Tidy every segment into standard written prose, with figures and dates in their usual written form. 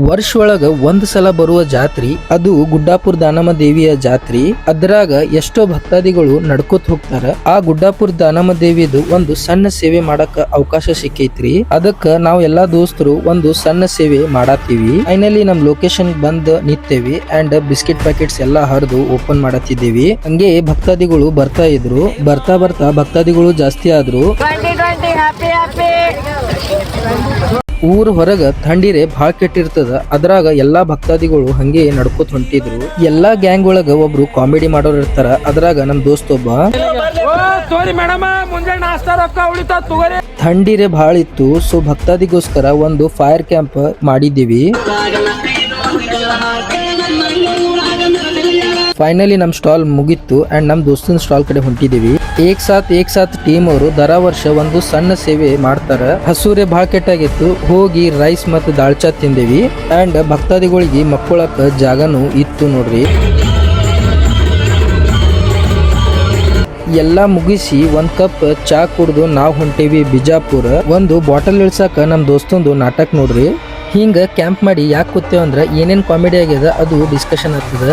ವರ್ಷ ಒಳಗ ಒಂದ್ ಸಲ ಬರುವ ಜಾತ್ರಿ ಅದು ಗುಡ್ಡಾಪುರ ದಾನಮ್ಮ ದೇವಿಯ ಜಾತ್ರಿ. ಅದ್ರಾಗ ಎಷ್ಟೋ ಭಕ್ತಾದಿಗಳು ನಡ್ಕೋತ ಹೋಗ್ತಾರ. ಆ ಗುಡ್ಡಾಪುರ ದಾನಮ್ಮ ದೇವಿದು ಒಂದು ಸಣ್ಣ ಸೇವೆ ಮಾಡಕ ಅವಕಾಶ ಸಿಕ್ಕೈತ್ರಿ. ಅದಕ್ಕ ನಾವ್ ಎಲ್ಲಾ ದೋಸ್ತರು ಒಂದು ಸಣ್ಣ ಸೇವೆ ಮಾಡತ್ತೀವಿ. ಫೈನಲಿ ನಮ್ ಲೊಕೇಶನ್ ಬಂದ್ ನಿಂತೇವಿ ಅಂಡ್ ಬಿಸ್ಕೆಟ್ ಪ್ಯಾಕೆಟ್ಸ್ ಎಲ್ಲಾ ಹರಿದು ಓಪನ್ ಮಾಡತ್ತಿದ್ದೇವಿ. ಹಂಗೆ ಭಕ್ತಾದಿಗಳು ಬರ್ತಾ ಇದ್ರು. ಬರ್ತಾ ಬರ್ತಾ ಭಕ್ತಾದಿಗಳು ಜಾಸ್ತಿ ಆದ್ರು. ಊರ್ ಹೊರಗ ಥಂಡಿರೆ ಭಾಳ ಕೆಟ್ಟಿರ್ತದ. ಅದ್ರಾಗ ಎಲ್ಲಾ ಭಕ್ತಾದಿಗಳು ಹಂಗೆ ನಡ್ಕೋತ ಹೊಂಟಿದ್ರು. ಎಲ್ಲಾ ಗ್ಯಾಂಗ್ ಒಳಗ ಒಬ್ರು ಕಾಮಿಡಿ ಮಾಡೋರ್ ಇರ್ತಾರ. ಅದ್ರಾಗ ನಮ್ ದೋಸ್ತ ಒಬ್ಬ ಥಂಡಿರೆ ಭಾಳ ಇತ್ತು. ಸೊ ಭಕ್ತಾದಿಗೋಸ್ಕರ ಒಂದು ಫೈರ್ ಕ್ಯಾಂಪ್ ಮಾಡಿದ್ದೀವಿ. ಫೈನಲಿ ನಮ್ ಸ್ಟಾಲ್ ಮುಗಿತ್ತು ಅಂಡ್ ನಮ್ ದೋಸ್ತನ ಸ್ಟಾಲ್ ಕಡೆ ಹೊಂಟಿದೀವಿ. ಏಕ್ ಸಾಥ್ ಟೀಮ್ ಅವರು ದರ ವರ್ಷ ಒಂದು ಸಣ್ಣ ಸೇವೆ ಮಾಡ್ತಾರ. ಹಸೂರೆ ಭಾಳ ಕೆಟ್ಟಾಗಿತ್ತು. ಹೋಗಿ ರೈಸ್ ಮತ್ತು ದಾಳ್ಚಾ ತಿಂದೇವಿ ಅಂಡ್ ಭಕ್ತಾದಿಗಳಿಗೆ ಮಕ್ಕೊಳಕ ಜಾಗನೂ ಇತ್ತು ನೋಡ್ರಿ. ಎಲ್ಲಾ ಮುಗಿಸಿ ಒಂದ್ ಕಪ್ ಚಾ ಕುಡ್ದು ನಾವ್ ಹೊಂಟೇವಿ ಬಿಜಾಪುರ. ಒಂದು ಬಾಟಲ್ ಇಳ್ಸಾಕ ನಮ್ ದೋಸ್ತಂದು ನಾಟಕ ನೋಡ್ರಿ. ಹಿಂಗ ಕ್ಯಾಂಪ್ ಮಾಡಿ ಯಾಕೆ ಕೂತೇವ ಅಂದ್ರ ಏನೇನ್ ಕಾಮಿಡಿ ಆಗ್ಯದ ಅದು ಡಿಸ್ಕಷನ್ ಆಗ್ತದ.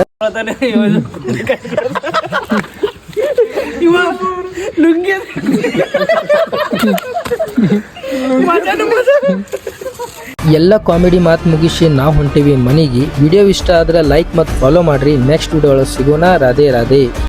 ಎಲ್ಲ ಕಾಮಿಡಿ ಮಾತು ಮುಗಿಸಿ ನಾವು ಹೊಂಟೇವಿ ಮನೆಗೆ. ವಿಡಿಯೋ ಇಷ್ಟ ಆದ್ರೆ ಲೈಕ್ ಮತ್ತು ಫಾಲೋ ಮಾಡ್ರಿ. ನೆಕ್ಸ್ಟ್ ವಿಡಿಯೋ ಒಳಗೆ ಸಿಗೋಣ. ರಾಧೆ ರಾಧೆ.